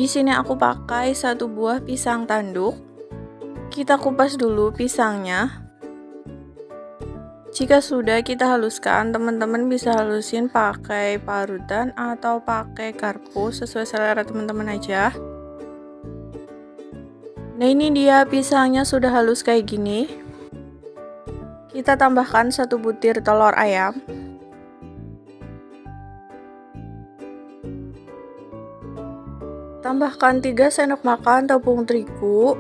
Di sini aku pakai satu buah pisang tanduk. Kita kupas dulu pisangnya. Jika sudah kita haluskan, teman-teman bisa halusin pakai parutan atau pakai garpu, sesuai selera teman-teman aja. Nah, ini dia pisangnya sudah halus kayak gini. Kita tambahkan 1 butir telur ayam. Tambahkan 3 sendok makan tepung terigu.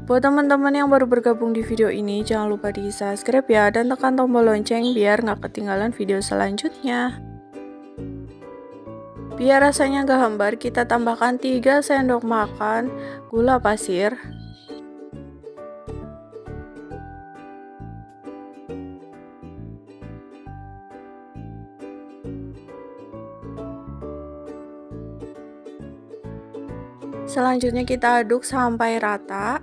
Buat teman-teman yang baru bergabung di video ini, jangan lupa di subscribe ya, dan tekan tombol lonceng biar nggak ketinggalan video selanjutnya. Biar rasanya nggak hambar, kita tambahkan 3 sendok makan gula pasir. Selanjutnya kita aduk sampai rata.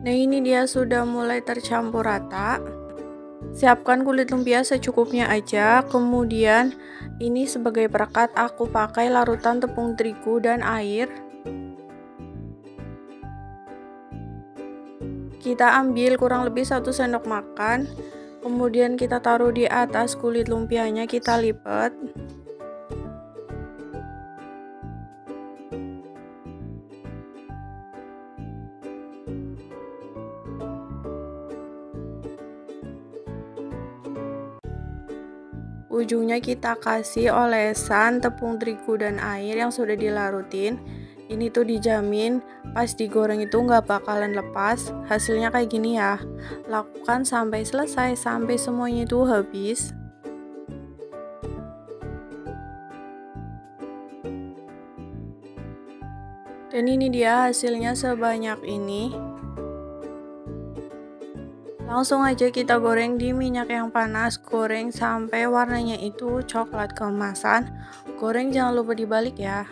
Nah, ini dia sudah mulai tercampur rata. Siapkan kulit lumpia secukupnya aja. Kemudian ini sebagai perekat aku pakai larutan tepung terigu dan air. Kita ambil kurang lebih 1 sendok makan. Kemudian kita taruh di atas kulit lumpianya, kita lipat. Ujungnya kita kasih olesan tepung terigu dan air yang sudah dilarutin. Ini tuh dijamin pas digoreng itu nggak bakalan lepas. Hasilnya kayak gini ya. Lakukan sampai selesai, sampai semuanya itu habis. Dan ini dia hasilnya sebanyak ini. Langsung aja kita goreng di minyak yang panas. Goreng sampai warnanya itu coklat keemasan. Goreng jangan lupa dibalik ya.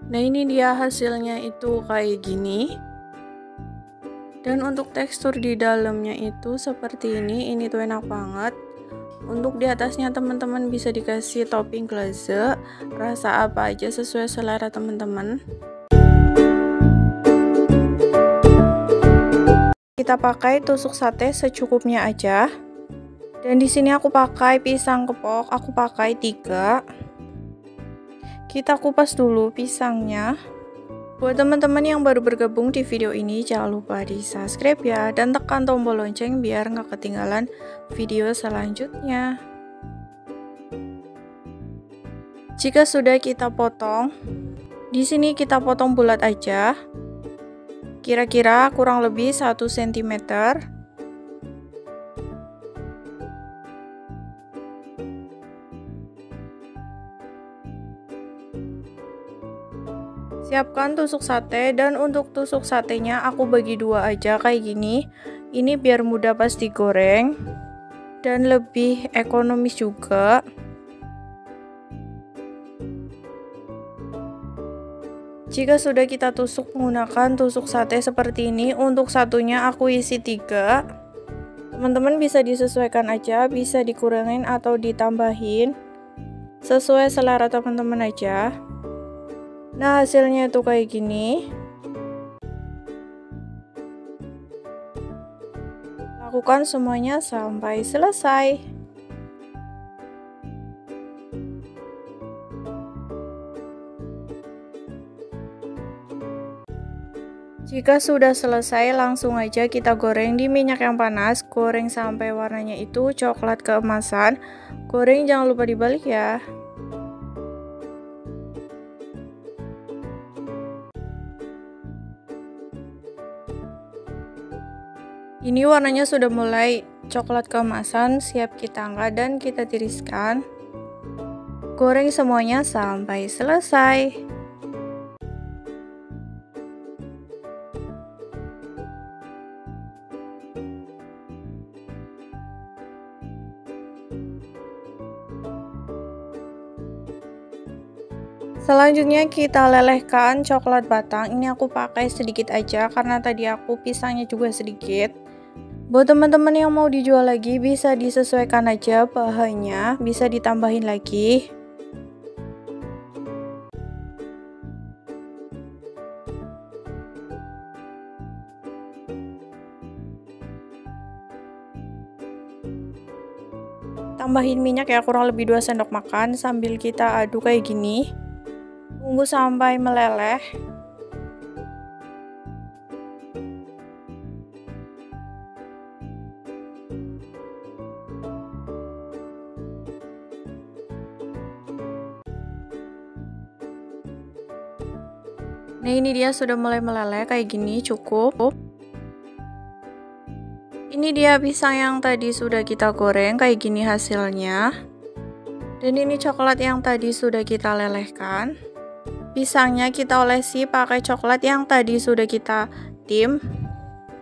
Nah, ini dia hasilnya itu kayak gini. Dan untuk tekstur di dalamnya itu seperti ini tuh enak banget. Untuk di atasnya teman-teman bisa dikasih topping glaze, rasa apa aja sesuai selera teman-teman. Kita pakai tusuk sate secukupnya aja. Dan di sini aku pakai pisang kepok, aku pakai 3. Kita kupas dulu pisangnya. Buat teman-teman yang baru bergabung di video ini, jangan lupa di subscribe ya, dan tekan tombol lonceng biar nggak ketinggalan video selanjutnya. Jika sudah kita potong, di sini kita potong bulat aja, kira-kira kurang lebih 1 cm. Siapkan tusuk sate, dan untuk tusuk satenya aku bagi 2 aja kayak gini. Ini biar mudah pas digoreng dan lebih ekonomis juga. Jika sudah kita tusuk menggunakan tusuk sate seperti ini, untuk satunya aku isi 3. Teman-teman bisa disesuaikan aja, bisa dikurangin atau ditambahin sesuai selera teman-teman aja. Nah, hasilnya tuh kayak gini. Lakukan semuanya sampai selesai. Jika sudah selesai, langsung aja kita goreng di minyak yang panas. Goreng sampai warnanya itu coklat keemasan. Goreng jangan lupa dibalik ya. Ini warnanya sudah mulai coklat keemasan, siap kita angkat dan kita tiriskan. Goreng semuanya sampai selesai. Selanjutnya kita lelehkan coklat batang. Ini aku pakai sedikit aja karena tadi aku pisangnya juga sedikit. Buat teman-teman yang mau dijual lagi bisa disesuaikan aja bahannya, bisa ditambahin lagi. Tambahin minyak ya, kurang lebih 2 sendok makan sambil kita aduk kayak gini. Tunggu sampai meleleh. Nah, ini dia sudah mulai meleleh kayak gini, cukup. Ini dia pisang yang tadi sudah kita goreng, kayak gini hasilnya. Dan ini coklat yang tadi sudah kita lelehkan. Pisangnya kita olesi pakai coklat yang tadi sudah kita tim.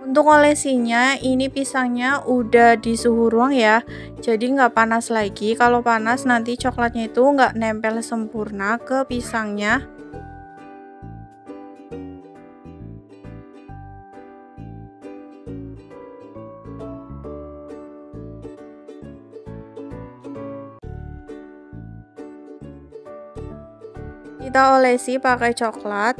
Untuk olesinya, ini pisangnya udah di suhu ruang ya, jadi nggak panas lagi. Kalau panas nanti coklatnya itu nggak nempel sempurna ke pisangnya. Kita olesi pakai coklat.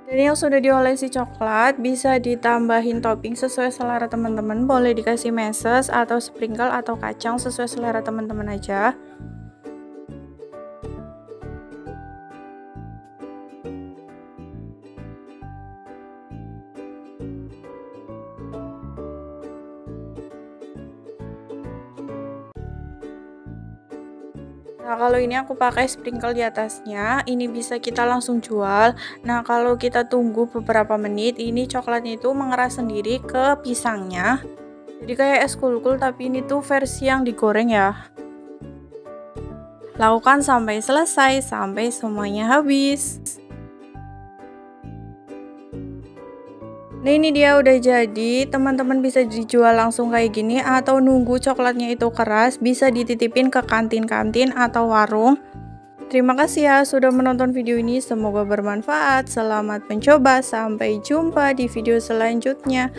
Dan yang sudah diolesi coklat bisa ditambahin topping sesuai selera teman-teman. Boleh dikasih meses atau sprinkle atau kacang sesuai selera teman-teman aja. Nah, kalau ini aku pakai sprinkle di atasnya, ini bisa kita langsung jual. Nah, kalau kita tunggu beberapa menit, ini coklatnya itu mengeras sendiri ke pisangnya. Jadi kayak es kulkul, tapi ini tuh versi yang digoreng ya. Lakukan sampai selesai, sampai semuanya habis. Nah, ini dia udah jadi. Teman-teman bisa dijual langsung kayak gini atau nunggu coklatnya itu keras, bisa dititipin ke kantin-kantin atau warung. Terima kasih ya sudah menonton video ini, semoga bermanfaat. Selamat mencoba, sampai jumpa di video selanjutnya.